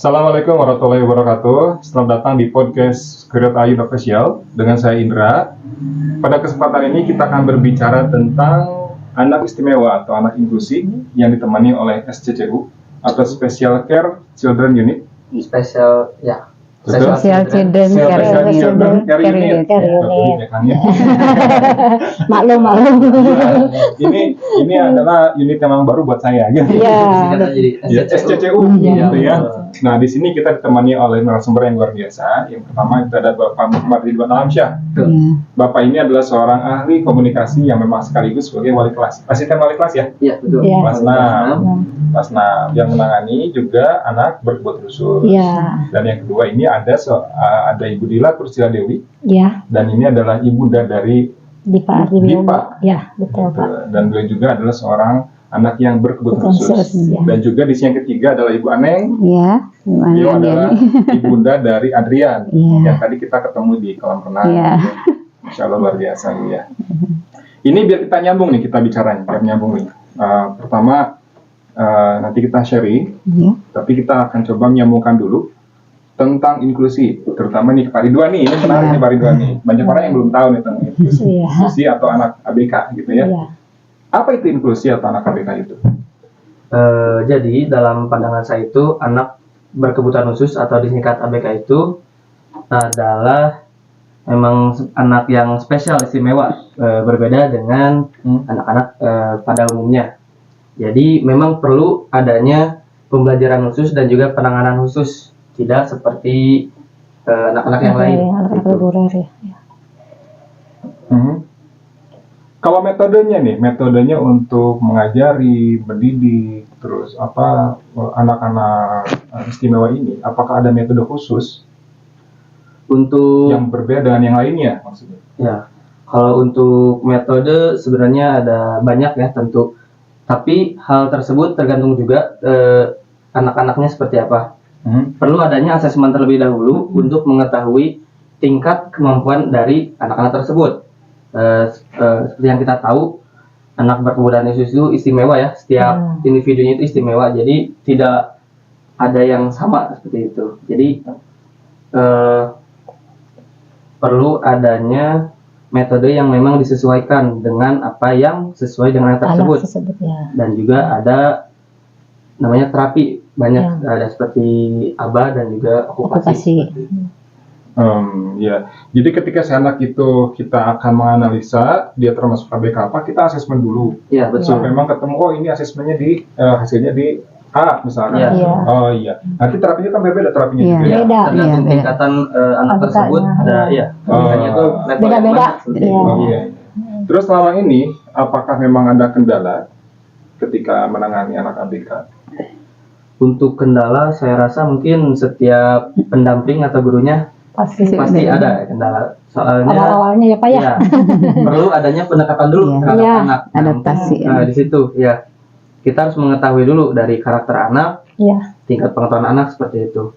Assalamualaikum warahmatullahi wabarakatuh. Selamat datang di podcast Create Ayun Official dengan saya Indra. Pada kesempatan ini kita akan berbicara tentang anak istimewa atau anak inklusi yang ditemani oleh SCCU atau Special Care Children Unit. Special Social Children Care Unit. Maklum. Ini adalah unit yang memang baru buat saya. Iya. SCCU gitu ya. Nah, di sini kita ditemani oleh narasumber yang luar biasa. Yang pertama itu ada Bapak Muhammad Ridwan Alamsyah. Bapak ini adalah seorang ahli komunikasi yang memang sekaligus sebagai wali kelas. Asisten wali kelas ya? Iya, betul. Iya. Kelas 6 yang menangani juga anak berkebutuhan khusus. Iya. Dan yang kedua ini ada Ibu Dila Kursila Dewi. Iya. Dan ini adalah ibunda dari Dipa. Ya, betul Pak. Dan beliau juga adalah seorang anak yang berkebutuhan khusus. Ya. Dan juga di sini yang ketiga adalah Ibu Aneng. Iya. Beliau adalah ibunda dari Adrian. Iya. Yang tadi kita ketemu di kolam renang. Iya. Masya Allah luar biasa ya. Ini biar kita nyambung nih, kita bicaranya biar nyambung nih. Pertama nanti kita sharing, tapi kita akan coba menyambungkan dulu tentang inklusi, terutama nih Pak Ridwan nih, ini menarik nih Pak Ridwan nih. Banyak orang yang belum tahu nih tentang inklusi atau anak ABK gitu ya. Iya. Apa itu inklusi atau anak ABK itu? Jadi dalam pandangan saya itu anak berkebutuhan khusus atau disingkat ABK itu adalah memang anak yang spesial, istimewa, berbeda dengan anak-anak pada umumnya. Jadi memang perlu adanya pembelajaran khusus dan juga penanganan khusus, tidak seperti anak-anak yang lain. Anak-anak reguler ya. Kalau metodenya untuk mengajari, mendidik, terus anak-anak istimewa ini, apakah ada metode khusus Untuk yang berbeda dengan yang lainnya maksudnya? ya, kalau untuk metode sebenarnya ada banyak ya tentu. Tapi hal tersebut tergantung juga anak-anaknya seperti apa. Perlu adanya asesmen terlebih dahulu untuk mengetahui tingkat kemampuan dari anak-anak tersebut. Seperti yang kita tahu, anak berkebutuhan khusus itu istimewa ya. Setiap individunya itu istimewa. Jadi tidak ada yang sama seperti itu. Jadi perlu adanya metode yang memang disesuaikan dengan apa yang sesuai dengan anak tersebut. Ya. Dan juga ada namanya terapi, banyak ada seperti ABA dan juga okupasi. Ya, jadi ketika si anak itu kita akan menganalisa dia termasuk ABK apa, kita asesmen dulu. Iya, betul. So, memang ketemu ini asesmennya di hasilnya di A misalkan. Iya. Oh iya. Nanti terapinya kan berbeda terapinya Iya. juga ya. Beda. Tergantung Iya, tingkatan anak ABK-nya. tersebut ada misalnya itu level Beda-beda. yang mana, seperti Iya. itu. Iya. Terus selama ini apakah memang ada kendala ketika menangani anak ABK? Untuk kendala saya rasa mungkin setiap pendamping atau gurunya Pasti ada kendala. Soalnya awal-awalnya ya Pak ya. perlu adanya pendekatan dulu terhadap Iya, anak. adaptasi. Di situ ya kita harus mengetahui dulu dari karakter anak, Iya. tingkat pengetahuan anak seperti itu.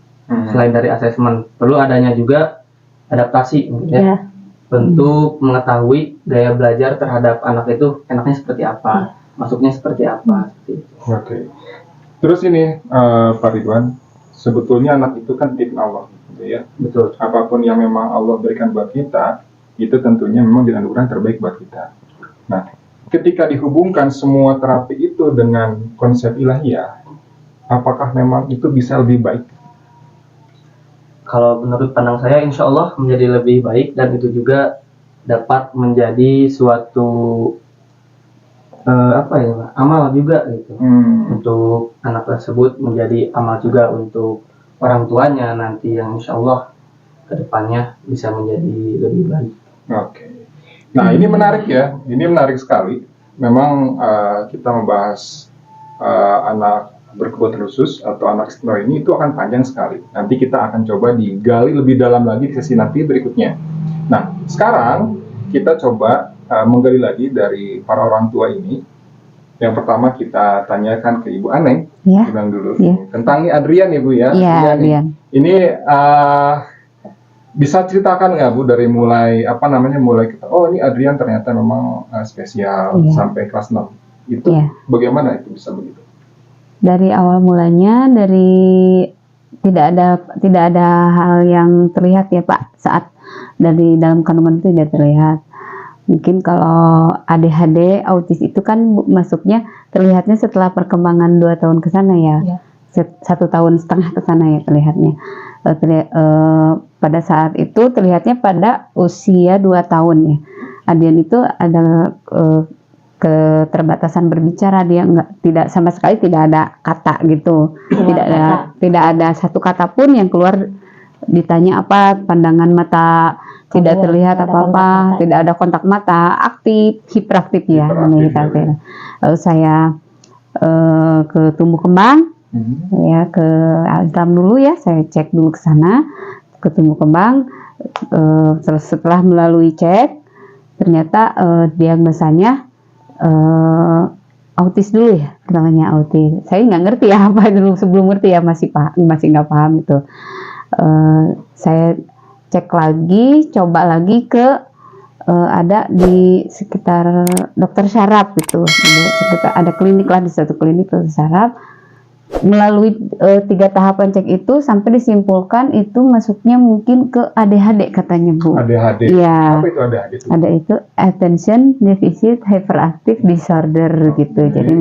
Selain dari asesmen, perlu adanya juga adaptasi ya. Iya. Untuk mengetahui gaya belajar terhadap anak itu enaknya seperti apa, masuknya seperti apa, seperti itu. Oke. Terus ini Pak Ridwan, sebetulnya anak itu kan titip Allah, gitu ya. Betul. Apapun yang memang Allah berikan buat kita, itu tentunya memang dengan ukuran terbaik buat kita. Nah, ketika dihubungkan semua terapi itu dengan konsep ilahiyah, apakah memang itu bisa lebih baik? Kalau menurut pandang saya, insya Allah menjadi lebih baik dan itu juga dapat menjadi suatu amal juga gitu. Untuk anak tersebut menjadi amal juga untuk orang tuanya nanti yang insya Allah kedepannya bisa menjadi lebih baik. Oke. Nah, ini menarik ya. Ini menarik sekali. Memang kita membahas anak berkebutuhan khusus atau anak istimewa ini itu akan panjang sekali. Nanti kita akan coba digali lebih dalam lagi di sesi nanti berikutnya. Nah, sekarang kita coba menggali lagi dari para orang tua ini. Yang pertama kita tanyakan ke Ibu Aneng, bilang dulu tentang Adrian ya Bu ya. Iya, Adrian. Ini bisa ceritakan nggak Bu dari mulai mulai kita, oh ini Adrian ternyata memang spesial sampai kelas 6. Itu bagaimana itu bisa begitu? Dari awal mulanya, dari tidak ada hal yang terlihat ya Pak saat dari dalam kandungan itu tidak terlihat. Mungkin kalau ADHD, autis itu kan masuknya terlihatnya setelah perkembangan 2 tahun ke sana ya. Ya. 1,5 tahun ke sana ya terlihatnya. Pada saat itu terlihatnya pada usia 2 tahun ya. Adian itu ada keterbatasan berbicara, dia tidak sama sekali tidak ada kata gitu. Tidak ada satu kata pun yang keluar. Ditanya apa, pandangan mata tidak terlihat apa-apa, tidak ada kontak mata, aktif, hiperaktif ya. Lalu saya ke tumbuh kembang, ya ke Aldam dulu ya, saya cek dulu ke sana, ke tumbuh kembang. Setelah melalui cek, ternyata diagnosanya autis dulu ya, namanya autis. Saya nggak ngerti ya apa dulu, sebelum ngerti ya masih nggak paham gitu. Saya cek lagi, coba lagi ke ada di sekitar dokter syaraf gitu, sekitar ada klinik lah, di satu klinik dokter syaraf. Melalui 3 tahapan cek itu sampai disimpulkan itu masuknya mungkin ke ADHD katanya Bu. ADHD. Iya. Apa itu ADHD itu? Ada itu Attention Deficit Hyperactive Disorder gitu. Jadi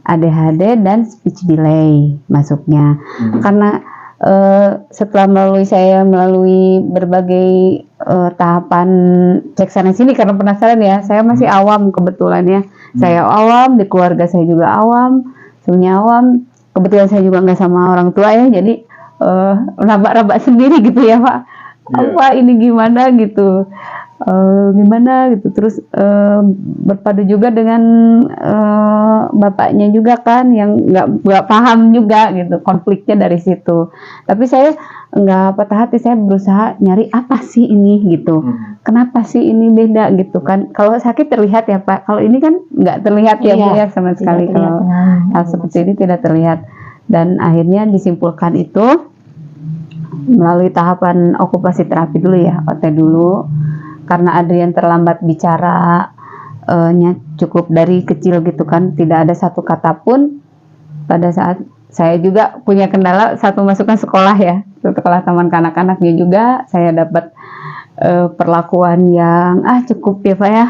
ADHD dan speech delay masuknya. Karena setelah melalui berbagai tahapan cek sana sini karena penasaran ya, saya masih awam kebetulan ya. Saya awam, di keluarga saya juga awam, semuanya awam. Kebetulan saya juga nggak sama orang tua ya, jadi raba-raba sendiri gitu ya Pak. Apa ini gimana gitu, terus berpadu juga dengan bapaknya juga kan yang nggak paham juga gitu, konfliknya dari situ. Tapi saya nggak patah hati, saya berusaha nyari apa sih ini gitu, kenapa sih ini beda gitu kan. Kalau sakit terlihat ya Pak, kalau ini kan nggak terlihat ya Bu ya sama sekali. Kalau hal seperti ini tidak terlihat, dan akhirnya disimpulkan itu melalui tahapan okupasi terapi dulu ya, OT dulu. Karena Adrian terlambat bicara cukup dari kecil gitu kan, tidak ada satu kata pun. Pada saat saya juga punya kendala satu masukkan sekolah ya, sekolah taman kanak-kanaknya juga saya dapat perlakuan yang cukup ya Pak ya.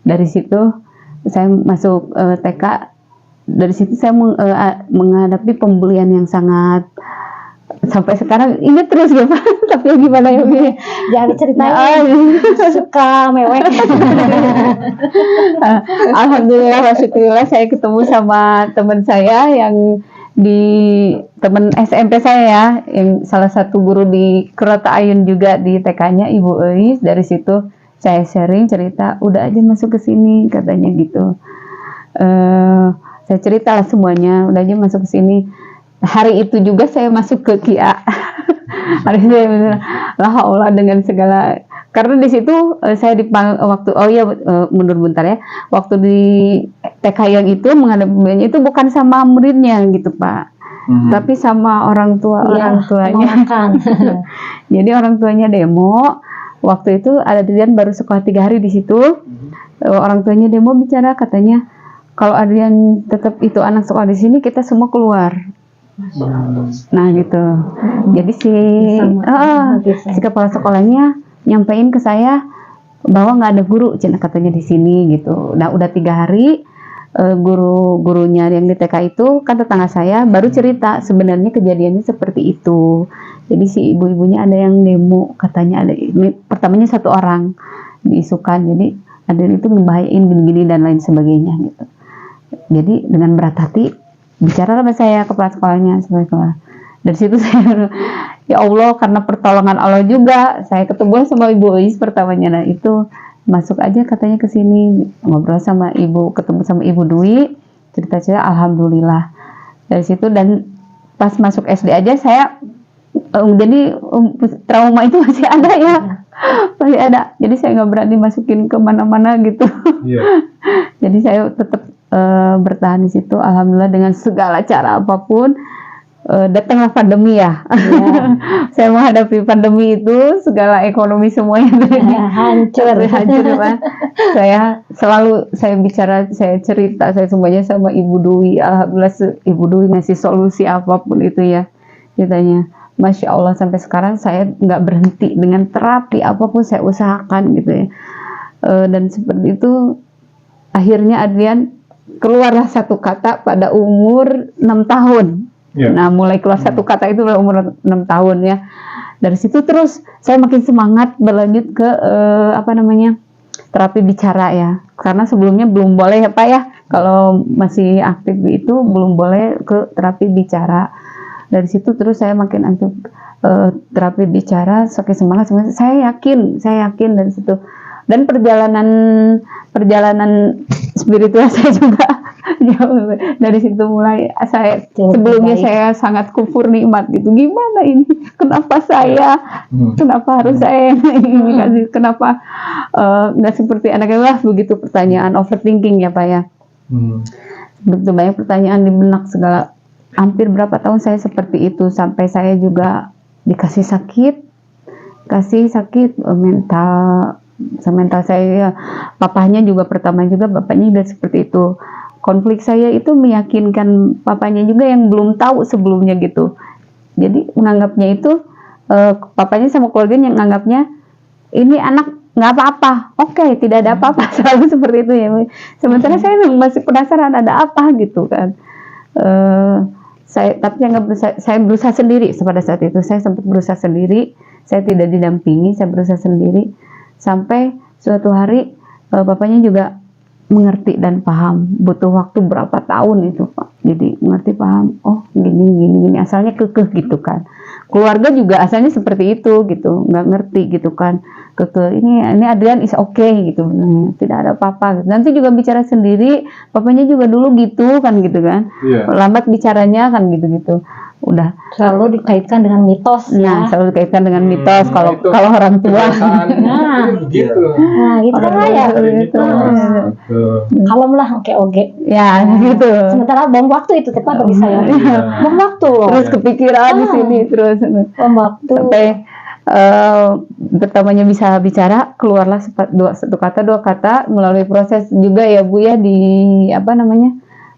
Dari situ saya masuk TK, dari situ saya menghadapi pembulian yang sangat, sampai sekarang ingat terus ya Pak. Tapi ya gimana ya Bu? Jangan diceritain. Suka mewek. Alhamdulillah, syukurlah saya ketemu sama teman saya yang teman SMP saya ya, yang salah satu guru di Kurata Ayun juga di TK-nya Ibu Eis. Dari situ saya sharing cerita, udah aja masuk ke sini katanya gitu. Saya ceritalah semuanya, udah aja masuk ke sini. Hari itu juga saya masuk ke KIA. Hari itu Allah dengan segala, karena di situ saya dipanggil waktu mundur bentar ya, waktu di TK yang itu menghadapinya itu bukan sama muridnya gitu Pak, tapi sama orang tuanya. Jadi orang tuanya demo. Waktu itu Adrian baru sekolah 3 hari di situ. Orang tuanya demo bicara, katanya kalau Adrian tetap itu anak sekolah di sini, kita semua keluar. Nah gitu. Jadi si kepala sekolahnya nyampein ke saya bahwa nggak ada guru, katanya di sini gitu. Nah udah 3 hari gurunya yang di TK itu kan tetangga saya baru cerita sebenarnya kejadiannya seperti itu. Jadi si ibu-ibunya ada yang demo, katanya ada, pertamanya 1 orang diisukan. Jadi ada itu ngebahayain gini-gini dan lain sebagainya gitu. Jadi dengan berat hati bicara sama saya kepala sekolahnya, dari situ saya ya Allah, karena pertolongan Allah juga saya ketemu sama Ibu Eis pertamanya. Nah itu masuk aja katanya ke sini, ngobrol sama ibu, ketemu sama Ibu Dwi, cerita-cerita, alhamdulillah dari situ. Dan pas masuk SD aja saya jadi trauma itu masih ada ya, masih ada. Jadi saya nggak berani masukin ke mana-mana gitu. Jadi saya tetap bertahan di situ, alhamdulillah dengan segala cara apapun. Datanglah pandemi ya. Saya menghadapi pandemi itu, segala ekonomi semuanya hancur Pak. Saya bicara, saya cerita, saya semuanya sama Ibu Dwi. Alhamdulillah Ibu Dwi ngasih solusi apapun itu ya. ceritanya. Masya Allah, sampai sekarang saya nggak berhenti dengan terapi apapun saya usahakan gitu ya. Dan seperti itu akhirnya Adrian keluarlah satu kata pada umur 6 tahun. Nah, mulai keluar satu kata itu pada umur 6 tahun ya. Dari situ terus saya makin semangat berlanjut ke terapi bicara ya. Karena sebelumnya belum boleh ya Pak ya, kalau masih aktif itu belum boleh ke terapi bicara. Dari situ terus saya makin aktif terapi bicara, saking semangat. Saya yakin dari situ. Dan perjalanan spiritual saya juga jauh dari situ mulai. Sebelumnya saya sangat kufur nikmat gitu. Gimana ini? Kenapa saya? Kenapa harus saya ini kasih? Kenapa nggak seperti anaknya lah? Begitu pertanyaan overthinking ya Pak ya. Begitu banyak pertanyaan di benak segala. Hampir berapa tahun saya seperti itu, sampai saya juga dikasih sakit mental saya ya. Papanya juga pertama juga bapaknya juga seperti itu. Konflik saya itu meyakinkan papanya juga yang belum tahu sebelumnya gitu. Jadi menganggapnya itu papanya sama keluarganya yang menganggapnya ini anak nggak apa-apa, oke, tidak ada apa-apa, selalu seperti itu ya. Sementara saya masih penasaran ada apa gitu kan. Saya berusaha sendiri pada saat itu. Saya sempat berusaha sendiri, saya tidak didampingi, saya berusaha sendiri. Sampai suatu hari bapaknya juga mengerti dan paham. Butuh waktu berapa tahun itu Pak. Jadi mengerti, paham. Oh gini. Asalnya kekeh gitu kan. Keluarga juga asalnya seperti itu gitu. Nggak ngerti gitu kan. Kekeh. Ini Adrian is okay gitu. Tidak ada apa-apa. Nanti juga bicara sendiri. Bapaknya juga dulu gitu kan. Lambat bicaranya kan gitu. Udah Selalu dikaitkan dengan mitos ya. Selalu dikaitkan dengan mitos kalau orang tua. Gitu. Nah, gitu kan ya. Gitu. Kalem lah, oke. Ya, gitu. Sementara bom waktu itu tepat bagi saya. Bom waktu loh. Terus kepikiran di sini terus Bom waktu. sampai pertamanya bisa bicara, keluarlah satu kata dua kata melalui proses juga ya Bu ya di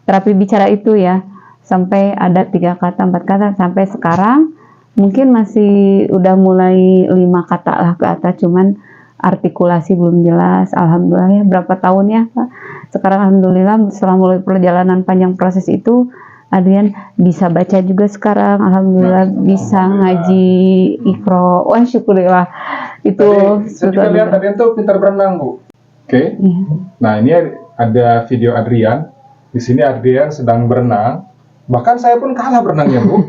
terapi bicara itu ya. Sampai ada 3 kata, 4 kata, sampai sekarang mungkin masih udah mulai 5 kata lah ke atas, cuman artikulasi belum jelas. Alhamdulillah ya, berapa tahun ya Pak. Sekarang alhamdulillah setelah mulai perjalanan panjang proses itu, Adrian bisa baca juga sekarang. Alhamdulillah bisa ngaji Iqra. Wah syukurillah. Itu saya juga lihat Adrian tuh pintar berenang Bu. Oke. Nah ini ada video Adrian. Di sini Adrian sedang berenang. Bahkan saya pun kalah berenangnya Bu.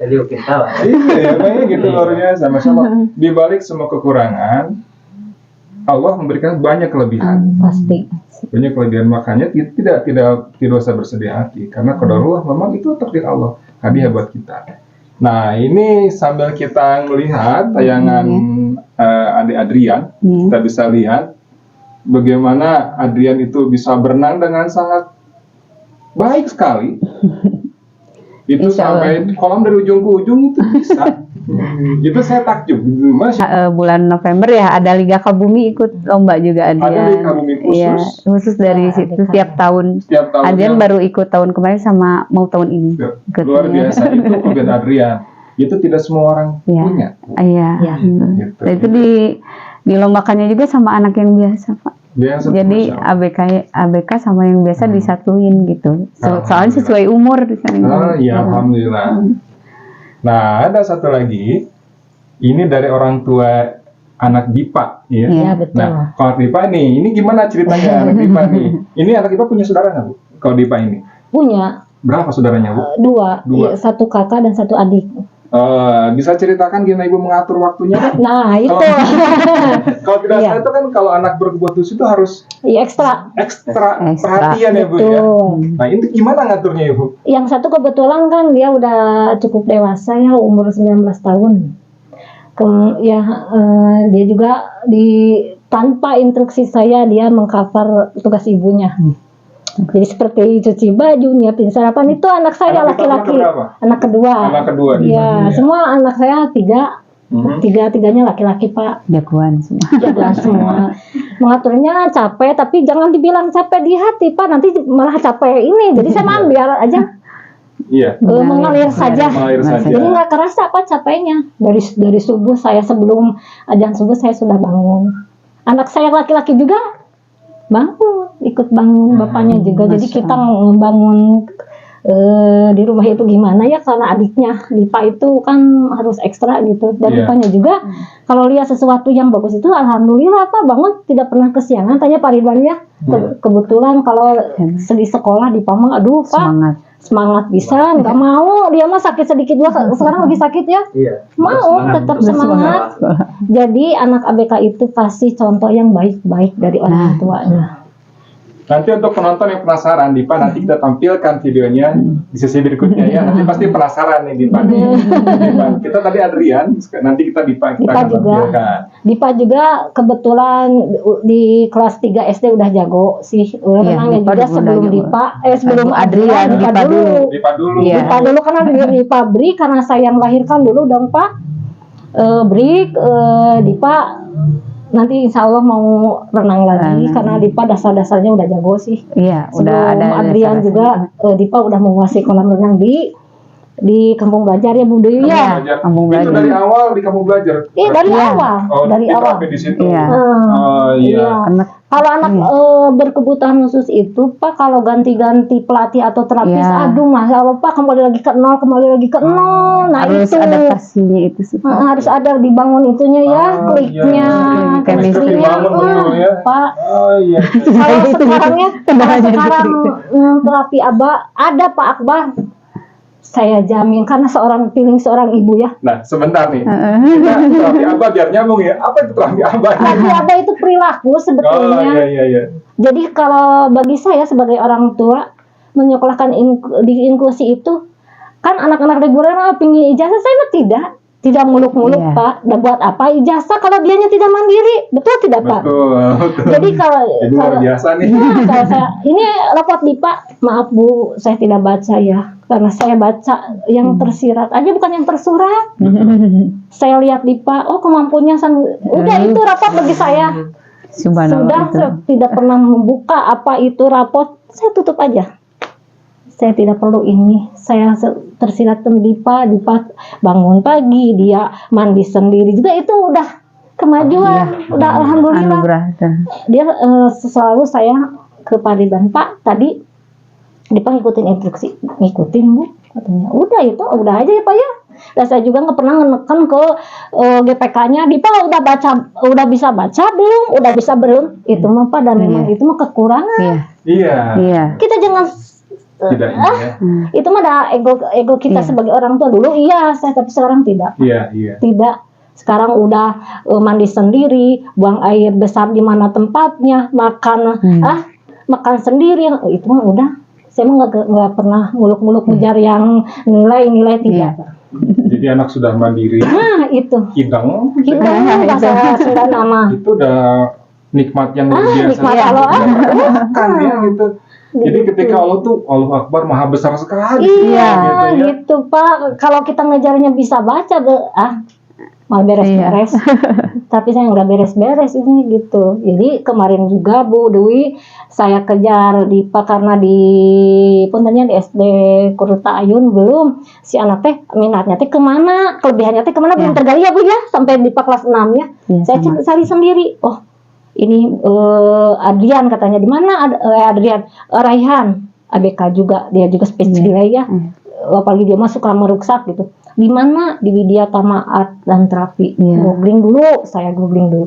Jadi kita lah. Iya ya, gitu luar biasa. Sama di balik semua kekurangan, Allah memberikan banyak kelebihan. Pasti. Banyak kelebihan, makanya tidak usah bersedih hati karena qadarullah memang itu takdir Allah, hadiah buat kita. Nah ini sambil kita melihat tayangan adik Adrian, kita bisa lihat bagaimana Adrian itu bisa berenang dengan sangat baik sekali. Itu sampai kolam dari ujung ke ujung itu bisa. Itu saya takjub. Bulan November ya ada Liga Kabumi ikut lomba juga Adrian. Ada Liga Kabumi khusus. Iya, khusus dari situ setiap tahun. Adrian baru ikut tahun kemarin sama mau tahun ini. Luar biasa, itu kelebihan Adrian. Itu tidak semua orang punya. Iya. Gitu. Nah, itu dilombakannya juga sama anak yang biasa Pak. Jadi ABK sama yang biasa disatuin gitu. Soalnya sesuai umur di sana. Ya alhamdulillah. Nah ada satu lagi, ini dari orang tua anak Dipa, ya. Iya betul. Nah kalau Dipa nih, ini gimana ceritanya anak Dipa nih? Ini anak Dipa punya saudara nggak Bu? Kalau Dipa ini? Punya. Berapa saudaranya Bu? 2. Iya, 1 kakak dan 1 adik. Bisa ceritakan gimana Ibu mengatur waktunya? Nah itu. Kalau tidak salah itu kan kalau anak berkebutuhan khusus itu harus ekstra perhatian ya Bu ya. Nah ini gimana ngaturnya Ibu? Yang satu kebetulan kan dia udah cukup dewasa ya, umur 19 tahun. Dia juga tanpa instruksi saya dia mengcover tugas ibunya. Jadi seperti cuci baju, nyiapin sarapan itu anak saya laki-laki. Anak kedua. Anak kedua. Iya, semua anak saya 3. Tiga-tiganya laki-laki Pak. Jagoan semua. Mengaturnya capek, tapi jangan dibilang capek di hati Pak. Nanti malah capek ini. Jadi saya biar aja Iya. Mengalir saja. Mengalir saja. Jadi nggak kerasa apa capeknya. Dari subuh saya sebelum azan subuh saya sudah bangun. Anak saya laki-laki juga bangun, ikut bangun bapaknya juga. Jadi kita membangun di rumah itu gimana ya, karena adiknya Dipa itu kan harus ekstra gitu, dan Dipanya juga kalau lihat sesuatu yang bagus itu alhamdulillah Pak bangun tidak pernah kesiangan. Tanya Pak Ridwan ya, kebetulan kalau di sekolah Dipa mah aduh Pak semangat bisa, nggak mau dia mah sakit sedikit juga sekarang lagi sakit ya, mau tetap semangat. Jadi anak ABK itu pasti contoh yang baik-baik dari orang tuanya. Nanti untuk penonton yang penasaran, Dipa nanti kita tampilkan videonya di sesi berikutnya ya. Nanti pasti penasaran nih Dipa. Kita tadi Adrian, nanti kita Dipa akan tampilkan. Dipa juga kebetulan di kelas 3 SD udah jago sih. Renangnya juga sebelum Dipa, sebelum Adrian, Dipa dulu. Dipa dulu karena di pabrik, karena saya yang lahirkan dulu dong Pak. Dipa nanti insya Allah mau renang lagi karena Dipa dasar-dasarnya udah jago sih. Iya, sebelum udah ada Adrian juga Dipa udah menguasai kolam renang di kampung belajar ya Bu Dewi ya. Kampung belajar. Itu dari awal di kampung belajar. Iya dari awal. Dari awal. Di situ. Iya. Iya. Kalau anak berkebutuhan khusus itu Pak, kalau ganti-ganti pelatih atau terapis, aduh Masya Allah Pak, kembali lagi ke nol. Nah harus itu adaptasinya itu harus ada dibangun itunya ya, kliknya, chemistry-nya, Pak. Kalau sekarangnya, sekarang terapi Aba ada Pak Akbar. Saya jamin, karena seorang ibu ya. Nah, sebentar nih. Kita terapi Aba biar nyambung ya. Apa itu terapi Aba? Terapi Aba itu perilaku sebetulnya. Iya. Jadi kalau bagi saya sebagai orang tua, menyekolahkan di inklusi itu, kan anak-anak reguler pingin ijazah, saya mah tidak muluk-muluk Pak. Dan buat apa ijazah kalau dianya tidak mandiri? Betul tidak Pak? Betul. Jadi kalau biasa nih. Kalau saya ini raport Dipa, maaf Bu, saya tidak baca ya. Karena saya baca yang tersirat aja, bukan yang tersurat. Saya lihat Dipa, oh kemampuannya udah itu raport bagi saya. Sudah tidak pernah membuka apa itu raport, saya tutup aja. Saya tidak perlu ini. Saya tersirat Dipa bangun pagi, dia mandi sendiri juga, itu udah kemajuan, udah alhamdulillah. Dia selalu saya ke Pak Ridwan, Pak tadi Dipa ngikutin instruksi, ngikutin Bu, katanya. Udah aja ya Pak ya. Dan saya juga nggak pernah menekan ke GPK-nya, Dipa udah bisa baca belum, udah bisa belum, itu mah Pak, dan memang itu mah kekurangan. Iya. Kita jangan itu mah ada ego kita sebagai orang tua dulu tapi sekarang tidak. Tidak. Sekarang udah mandi sendiri, buang air besar di mana tempatnya, makan sendiri, itu mah udah. Saya mah nggak pernah muluk-muluk ngejar yang nilai tidak. Jadi anak sudah mandiri. Nah itu. Hidang bahasa Sunda nama. Itu udah nikmat yang luar biasa. Nikmat Allah. Kan ya gitu. Jadi ketika Allah tuh Allahu Akbar maha besar sekali. Iya gitu Pak. Kalau kita ngejarnya bisa baca malah beres-beres. Tapi saya nggak beres-beres ini gitu. Jadi kemarin juga Bu Dewi saya kejar Dipa karena di puntennya di SD Kuruta Ayun belum si anak teh minatnya teh kemana, kelebihannya teh kemana belum tergali ya Bu ya, sampai Dipa kelas 6 ya. Saya cari sendiri. Oh ini Adrian katanya, di mana Adrian? Raihan ABK juga, dia juga speech delay ya. Apalagi dia mah suka meruksak gitu. Di mana? Di Widya Tama Art dan Terapi. Googling dulu, saya googling dulu.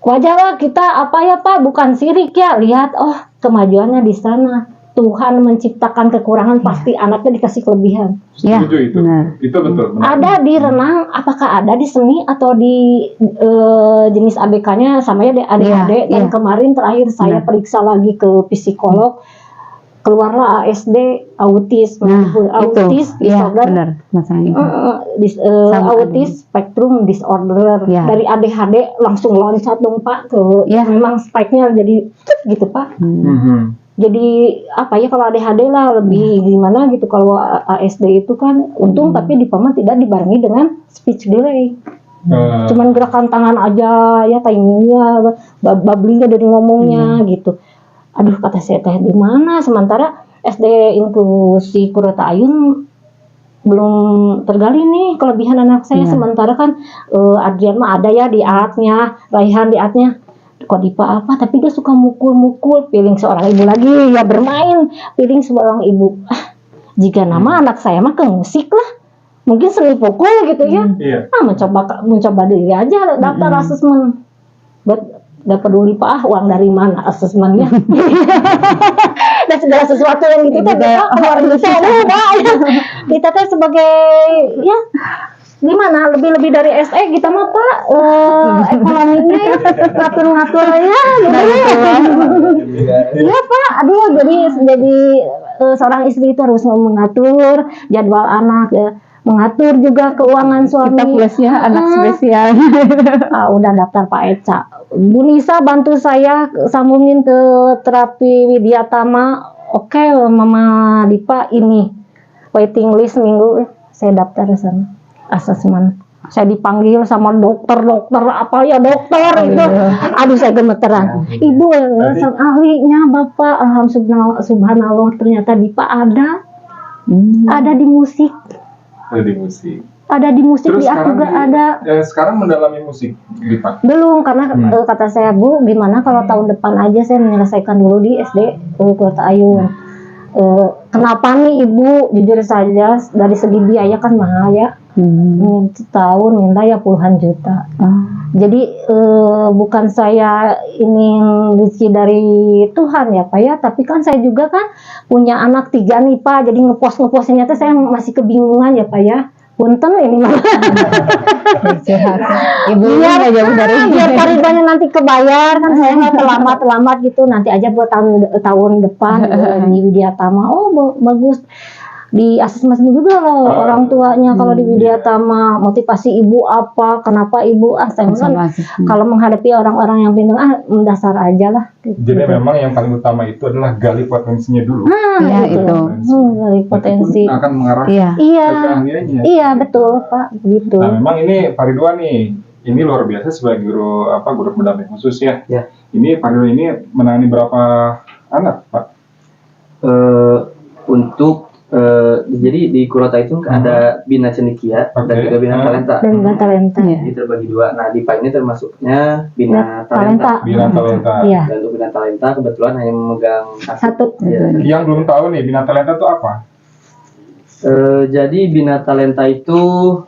Wajarlah kita apa ya Pak, bukan sirik ya. Lihat, kemajuannya di sana. Tuhan menciptakan kekurangan, pasti anaknya dikasih kelebihan. Setuju itu. Itu betul. Ada di renang, apakah ada di seni atau di jenis ABK-nya sama ya ADHD. Dan kemarin terakhir saya periksa lagi ke psikolog. Keluarlah ASD, autis disorder, autis spectrum disorder. Dari ADHD langsung loncat dong Pak ke memang spike-nya jadi gitu Pak. Jadi apa ya, kalau ADHD lah lebih gimana gitu, kalau ASD itu kan untung tapi di PAMA tidak dibarengi dengan speech delay. Cuman gerakan tangan aja ya, timingnya, babblingnya dari ngomongnya gitu. Aduh kata saya teh di mana, sementara SD inklusi Kurota Ayun belum tergali nih kelebihan anak saya. Sementara kan Adrian mah ada ya di artnya, Raihan di artnya. Kok Dipa apa? Tapi dia suka mukul-mukul. Feeling seorang ibu lagi ya bermain. Feeling seorang ibu. Jika nama anak saya mah ke musik lah. Mungkin seni pukul gitu ya. Mencoba diri aja daftar asesmen. Gak peduli Pak, uang dari mana asesmennya. Dan segala sesuatu yang gitu keluar bisa kita teh sebagai ya gimana lebih dari SE kita mah Pak ekonominya ya ngatur-ngaturnya ya Pak. Aduh jadi seorang istri itu harus mengatur jadwal anak ya, mengatur juga keuangan suami. Kita plusnya anak spesial. Udah daftar Pak Eca. Bu Nisa bantu saya sambungin ke terapi Widyatama. Oke, Mama Dipa ini waiting list minggu saya daftar ke sana asesmen. Saya dipanggil sama dokter apa ya dokter itu. Aduh saya gemeteran. Ibu sang ahlinya Bapak subhanallah ternyata Dipa ada di musik. Ada di musik. Terus di aku juga ada. Sekarang mendalami musik, Dipa? Belum, karena kata saya Bu, gimana kalau tahun depan aja saya menyelesaikan dulu di SD Kurota Ayun. Kenapa nih Ibu? Jujur saja dari segi biaya kan mahal ya. Setahun minta ya puluhan juta. Jadi bukan saya ini rezeki dari Tuhan ya Pak ya, tapi kan saya juga kan punya anak 3 nih Pak. Jadi ngepost-ngepostinnya tuh saya masih kebingungan ya Pak ya. Punten ini mah. Ibu biar jauh dari biar paribannya nanti kebayar kan saya nggak terlambat gitu, nanti aja buat tahun depan di Widyatama. Bagus di asesmen juga loh orang tuanya kalau di Widyatama. Motivasi ibu apa, kenapa ibu saya kan kalau menghadapi orang-orang yang bingung mendasar aja lah gitu. Jadi memang yang paling utama itu adalah gali potensinya dulu. Itu gali potensi akan mengarah ke keahliannya. Iya betul Pak gitu. Nah memang ini Pak Ridwan nih, ini luar biasa sebagai guru pendamping khusus ya. Ini Pak Ridwan ini menangani berapa anak Pak? Jadi di Kurota itu ada Bina Cendikia dan juga Bina Talenta. Ini terbagi 2. Nah, Dipa ini termasuknya Bina Talenta. Iya. Dan untuk Bina Talenta kebetulan hanya memegang satu. Yang belum tahu nih Bina Talenta itu apa? Jadi Bina Talenta itu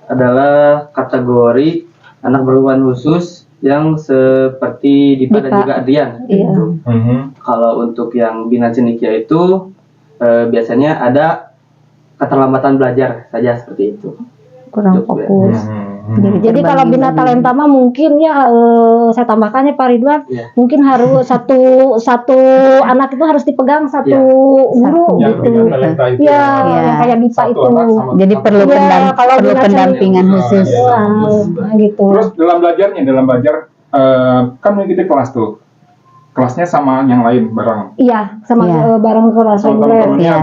adalah kategori anak berkebutuhan khusus yang seperti Dipa dan juga Adrian. Gitu. Kalau untuk yang Bina Cendikia itu biasanya ada keterlambatan belajar saja seperti itu. Kurang fokus. Jadi kalau Bina Talenta mah mungkin ya saya tambahkan ya Pak Ridwan, mungkin harus satu anak itu harus dipegang satu guru gitu. Yang kayak Dipa itu. Jadi perlu pendampingan khusus. Gitu. Terus dalam belajar kan mengikuti kelas tuh. Kelasnya sama yang lain bareng. Iya, sama bareng kelas reguler. Iya.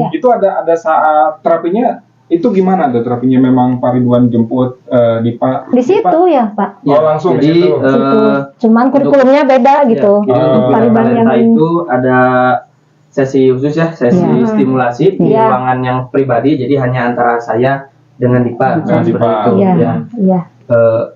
Itu ada saat terapinya itu gimana tuh terapinya? Memang Pak Ridwan jemput Dipa di situ ya Pak. Langsung di situ. Cuman kurikulumnya beda gitu. Pak Ridwan itu ada sesi khusus ya, sesi stimulasi di ruangan yang pribadi. Jadi hanya antara saya dengan Dipa seperti itu ya.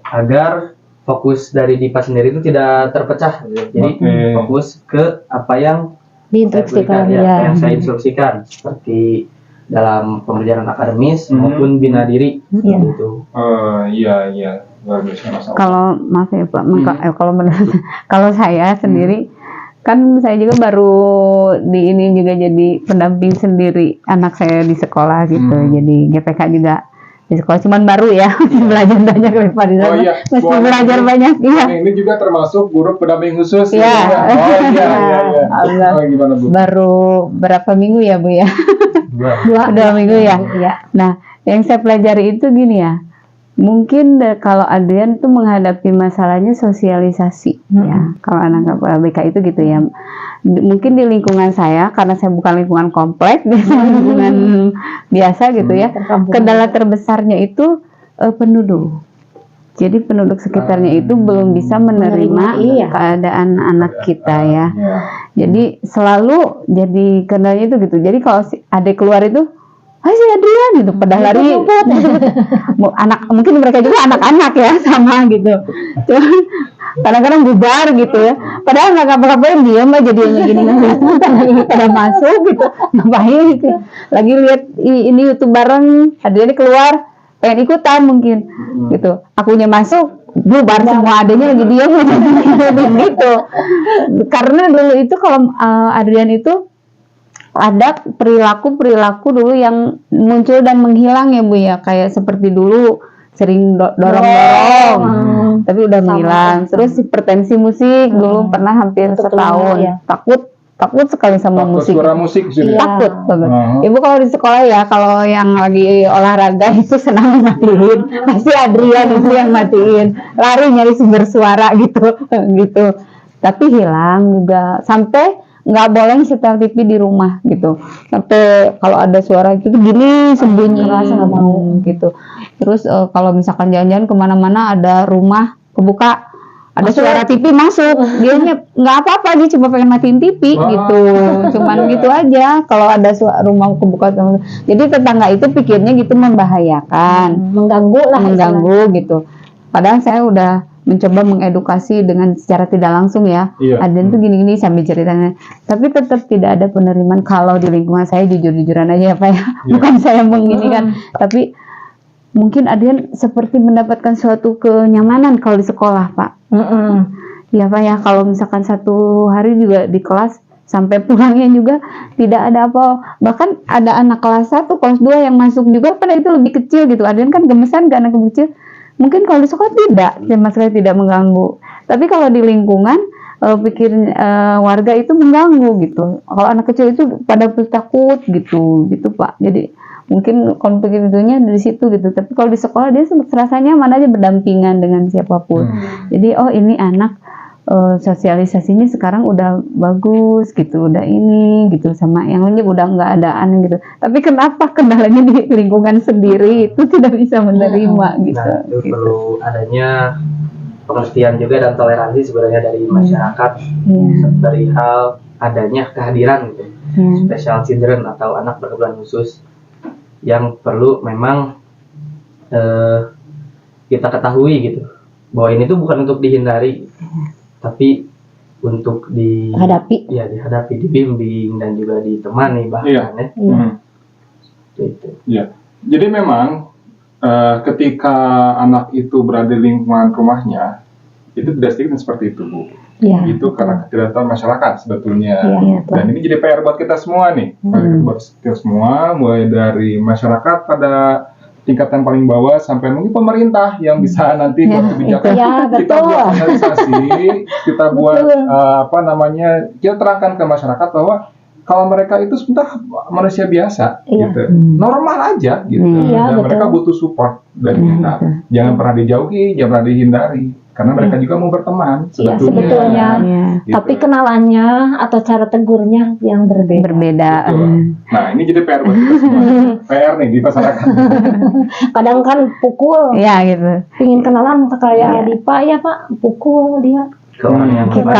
Agar fokus dari Dipa sendiri itu tidak terpecah, jadi fokus ke apa yang diinstruksikan, yang saya instruksikan seperti dalam pembelajaran akademis maupun bina diri gitu. Iya, luar biasa. Kalau maaf ya Pak, kalau saya sendiri kan saya juga baru di ini juga jadi pendamping sendiri anak saya di sekolah gitu, jadi GPK juga. Di sekolah cuman baru ya, belajar banyak Pak di sana. Mesti belajar banyak Ini juga termasuk guru pendamping khusus. Gimana Bu? Baru berapa minggu ya Bu ya? 2 minggu ya. Nah, yang saya pelajari itu gini ya. Mungkin kalau Adrian tuh menghadapi masalahnya sosialisasi ya. Kalau anak BK itu gitu ya. Mungkin di lingkungan saya, karena saya bukan lingkungan komplek, lingkungan biasa gitu ya. Kendala terbesarnya itu penduduk. Jadi penduduk sekitarnya itu belum bisa menerima Iya. keadaan anak kita ya. Ya. Jadi selalu jadi kendalanya itu gitu. Jadi kalau si adik keluar itu, "Hai si Adrian," gitu, padahal lari anak, mungkin mereka juga anak-anak ya sama gitu. Cuman kadang-kadang bubar gitu ya. Padahal nggak ngapa-ngapain, diam aja dia gini pada masuk gitu. Ngapain gitu. Lagi lihat ini YouTube bareng, Adrian keluar pengen ikutan mungkin gitu. Akunya masuk bubar semua, adanya lagi diam gitu. Karena dulu itu kalau Adrian itu ada perilaku dulu yang muncul dan menghilang ya Bu ya, kayak seperti dulu sering dorong-dorong, tapi udah Sama. menghilang. Terus hipertensi musik dulu pernah hampir Betul, setahun. ya. Takut sekali sama Takut musik. suara musik di sini. Iya. Takut banget. Oh. Ibu kalau di sekolah ya, kalau yang lagi olahraga itu senang matiin. Pasti Adrian itu yang matiin. Lari nyari sumber suara gitu, gitu. Tapi hilang juga. Sampai nggak boleh setel TV di rumah gitu. Sampai kalau ada suara itu gini sembunyi, Ngerasa nggak mau. gitu. Terus kalau misalkan jalan-jalan kemana-mana ada rumah kebuka, ada suara TV masuk, dia nggak apa-apa, dia cuma pengen matiin TV Wah. gitu, cuman gitu aja. Kalau ada suara rumah kebuka, jadi tetangga itu pikirnya gitu membahayakan, Mengganggu lah. mengganggu gitu. Padahal saya udah mencoba mengedukasi dengan secara tidak langsung ya. Iya. Ada tuh gini-gini sambil ceritanya, tapi tetap tidak ada penerimaan. Kalau di lingkungan saya jujur-jujuran aja ya Pak ya, bukan saya menginikan, tapi mungkin Adrian seperti mendapatkan suatu kenyamanan kalau di sekolah Pak. Ya Pak ya, kalau misalkan satu hari juga di kelas sampai pulangnya juga tidak ada apa, bahkan ada anak kelas 1, kelas 2 yang masuk juga, pada itu lebih kecil gitu. Adrian kan gemesan, gak anak kecil. Mungkin kalau di sekolah tidak, sama sekali tidak mengganggu. Tapi kalau di lingkungan, pikir warga itu mengganggu gitu. Kalau anak kecil itu pada takut gitu Pak. Jadi mungkin konflik itunya dari situ gitu. Tapi kalau di sekolah dia rasanya mana aja berdampingan dengan siapapun. Jadi oh ini anak sosialisasinya sekarang udah bagus gitu, udah ini gitu, sama yang lainnya udah nggak ada aneh gitu. Tapi kenapa kendalanya di lingkungan sendiri itu tidak bisa menerima gitu. Nah, itu gitu. perlu adanya pengertian juga dan toleransi sebenarnya dari masyarakat Iya. dari hal adanya kehadiran gitu, Iya. special children atau anak berkebutuhan khusus yang perlu memang kita ketahui gitu bahwa ini tuh bukan untuk dihindari, tapi untuk Hadapi. dihadapi, dibimbing dan juga ditemani bahkan Iya. ya. Iya. Gitu. Ya, jadi memang ketika anak itu berada di lingkungan rumahnya, itu tidak sedikit seperti itu, Bu. Iya. Itu karena ketidaktahuan masyarakat sebetulnya. Iya, Dan ini jadi PR buat kita semua nih, buat kita semua, mulai dari masyarakat pada tingkatan paling bawah sampai mungkin pemerintah yang bisa nanti buat kebijakan. Iya, Kita betul. buat analisasi, kita buat Betul. kita terangkan ke masyarakat bahwa kalau mereka itu sebenarnya manusia biasa, Iya. gitu, normal aja, gitu, Iya, dan betul. mereka butuh support dari kita. Jangan pernah dijauhi, jangan pernah dihindari, karena mereka juga mau berteman. Iya, sebetulnya. Iya. Gitu. Tapi kenalannya atau cara tegurnya yang berbeda. Berbeda. Betul. Nah, ini jadi PR buat kita semua. PR nih di masyarakat. Kadang kan pukul, Iya gitu. pingin kenalan kayak Dipa ya Pak, pukul dia. Ke orang yang Kita-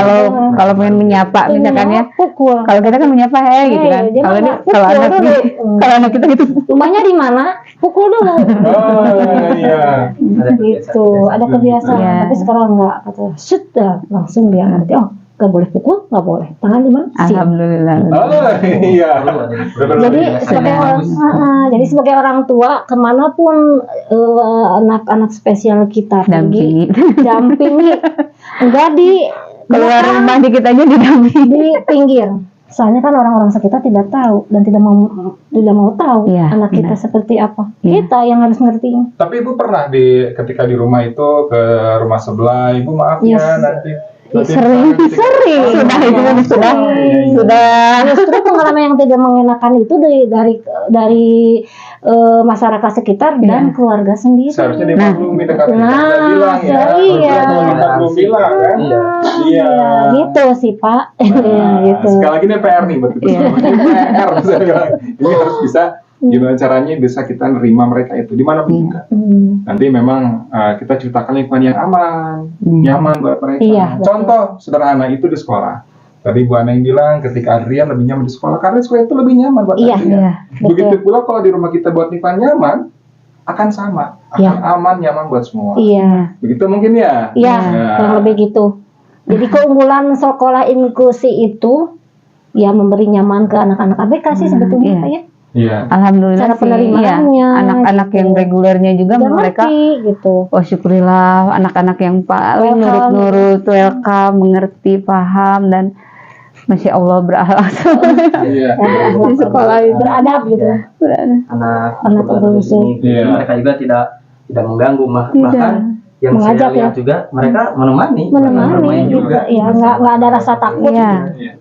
Kalau pengen menyapa misalkan ya, pukul. kalau kita kan menyapa gitu kan. Dia Kalau mah ini pukul kalau anak dulu. kalau anak kita gitu. Rumahnya di mana? Pukul dulu. Oh, iya. Gitu, ada kebiasaan. Iya. Tapi sekarang enggak, kata shoot dah, langsung dia ngerti. Oh, nggak boleh pukul, nggak boleh. Tangan di mana? Siap. Alhamdulillah. Oh, iya. Jadi sebagai jadi sebagai orang tua kemanapun anak-anak spesial kita pergi, Dampingi. dampingi, enggak di Keluar belakang, rumah dikit aja didampingi. di pinggir. Soalnya kan orang-orang sekitar tidak tahu dan tidak mau tahu Iya, anak kita benar. seperti apa. Iya. Kita yang harus ngertiin. Tapi Ibu pernah ketika di rumah itu ke rumah sebelah, Ibu maaf Yes. ya nanti. Sering. Sudah itu kan sudah. Justru pengalaman yang tidak mengenakan itu dari masyarakat sekitar dan keluarga sendiri. Seharusnya dimaklumi dengan kita Nah, bilang ya. iya. Kita belum bilang kan. Iya. Iya. Gitu sih Pak. Nah, gitu. sekali lagi nih PR nih buat kita semua. Ini PR saya bilang. Ini harus bisa Gimana caranya bisa kita nerima mereka itu dimanapun juga. Nanti memang kita ciptakan lingkungan yang aman, nyaman buat mereka. Iya, betul. Contoh sederhana itu di sekolah. Tadi Bu Ana yang bilang ketika Adrian lebih nyaman di sekolah karena sekolah itu lebih nyaman buat Iya, Adrian. Iya. Begitu pula kalau di rumah kita buat lingkungan nyaman, akan sama, akan Iya. aman, nyaman buat semua. Iya. Begitu mungkin ya. Iya, Nah, kurang lebih gitu. Jadi keunggulan sekolah inklusi itu ya memberi nyaman ke anak-anak ABK sih sebetulnya iya. Pak, ya. Iya. Alhamdulillah Cara sih, penerimaannya, iya. Anak-anak gitu. yang regulernya juga Udah mereka, ngerti gitu. oh syukurillah, anak-anak yang paling Welcome. nurut-nurut, welcome, mengerti, paham, dan Masya Allah berakhlak. Iya. Di sekolah itu. Beradab gitu. Anak Anak baru di sini, Iya. jadi mereka juga tidak mengganggu, Tidak. bahkan yang Mengajak saya lihat ya. juga mereka menemani Menemani gitu. juga. Ya nggak ada rasa takut. Iya. Iya.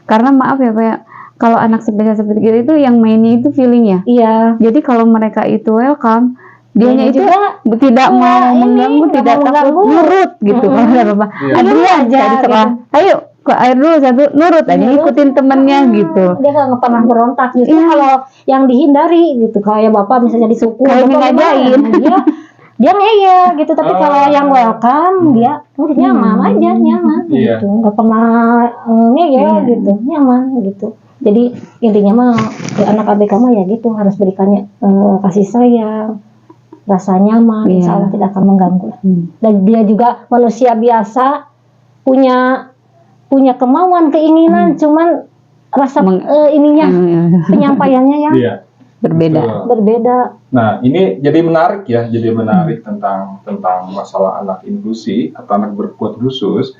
Karena maaf ya Pak, ya, kalau anak spesial seperti itu yang mainnya itu feeling ya. Iya. Jadi kalau mereka itu welcome, dianya Dianya itu juga tidak iya, mau ini, mengganggu, nggak tidak mau takut, mengganggu. nurut gitu. Kalau ada apa? Iya. Adrian aja, tadi sekolah, ayo ke air dulu satu, nurut aja Nurut. ngikutin temennya gitu. Dia nggak pernah berontak. Justru Iya. kalau yang dihindari gitu, kayak bapak misalnya disuku, Kayak bapak ngajain. gimana? dia ngeyel gitu. Tapi Oh. kalau yang welcome dia udah nyaman aja, nyaman Iya. gitu. Nggak pernah ngeyel Iya. gitu, nyaman gitu. Jadi intinya mah ke anak ABK mah ya gitu, harus berikannya kasih sayang, rasa nyaman, Iya. insya Allah tidak akan mengganggu. Dan dia juga manusia biasa, punya kemauan, keinginan, cuman rasa ininya penyampaiannya yang Iya. Berbeda. Betul. berbeda. Nah, ini jadi menarik ya, jadi menarik tentang masalah anak inklusi atau anak berkebutuhan khusus.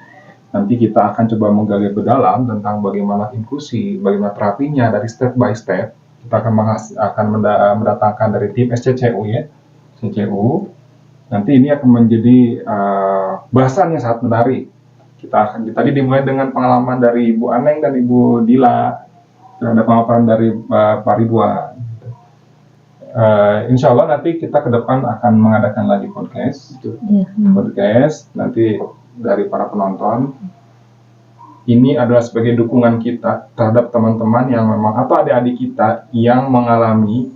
Nanti kita akan coba menggali lebih dalam tentang bagaimana inklusi, bagaimana terapinya dari step by step. Kita akan mendatangkan dari tim SCCU ya, CCU. Nanti ini akan menjadi bahasan yang sangat menarik. Kita akan tadi dimulai dengan pengalaman dari Ibu Aneng dan Ibu Dila, dan ada pemaparan dari Pak Ridwan. Insya Allah nanti kita ke depan akan mengadakan lagi podcast nanti dari para penonton. Ini adalah sebagai dukungan kita terhadap teman-teman yang memang atau adik-adik kita yang mengalami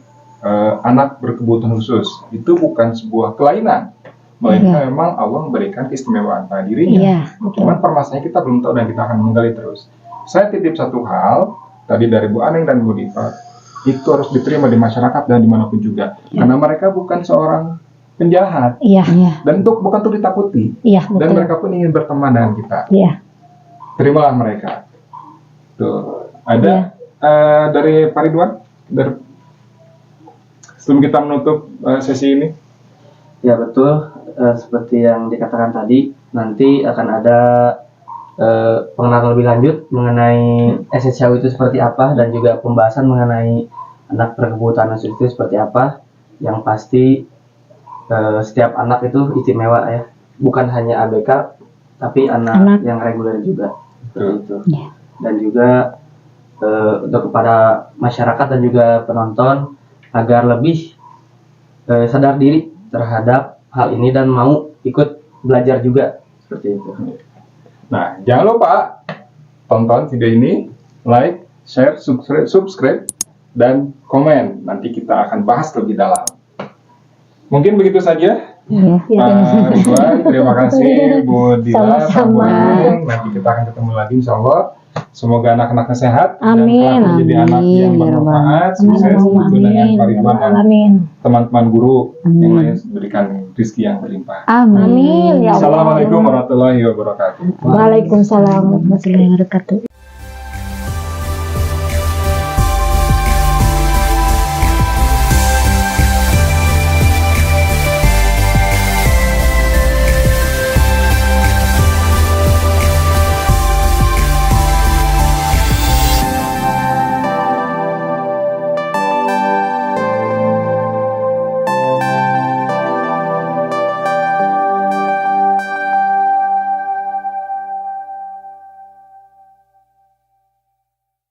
anak berkebutuhan khusus. Itu bukan sebuah kelainan, melainkan memang Allah memberikan keistimewaan pada dirinya. Iya, betul. Cuman permasalahannya kita belum tahu dan kita akan menggali terus. Saya titip satu hal tadi dari Bu Aneng dan Bu Diva, itu harus diterima di masyarakat dan dimanapun juga, karena mereka bukan seorang penjahat Iya, dan bukan untuk ditakuti, iya dan betul. mereka pun ingin berteman dengan kita. Iya. Terimalah mereka. Tuh ada dari Pak Ridwan, sebelum kita menutup sesi ini. Ya betul, seperti yang dikatakan tadi, nanti akan ada pengenalan lebih lanjut mengenai SSCU itu seperti apa, dan juga pembahasan mengenai anak berkebutuhan khusus itu seperti apa. Yang pasti setiap anak itu istimewa ya, bukan hanya ABK, tapi anak yang reguler juga. Seperti itu. Iya. Dan juga untuk kepada masyarakat dan juga penonton agar lebih sadar diri terhadap hal ini dan mau ikut belajar juga seperti itu. Nah, jangan lupa tonton video ini, like, share, subscribe, dan komen. Nanti kita akan bahas lebih dalam. Mungkin begitu saja. Iya. Pak Ridwan, terima kasih Bu Dila, Pak Sama-sama. Boyong. Nanti kita akan ketemu lagi insya Allah. Semoga anak-anaknya sehat Amin. dan kelak menjadi anak yang Amin. bermanfaat, sukses begitu dengan Pak Ridwan dan Amin. teman-teman guru yang Amin. lain diberikan rezeki yang berlimpah. Amin ya Allah. Assalamualaikum warahmatullahi wabarakatuh. Waalaikumsalam warahmatullahi wabarakatuh.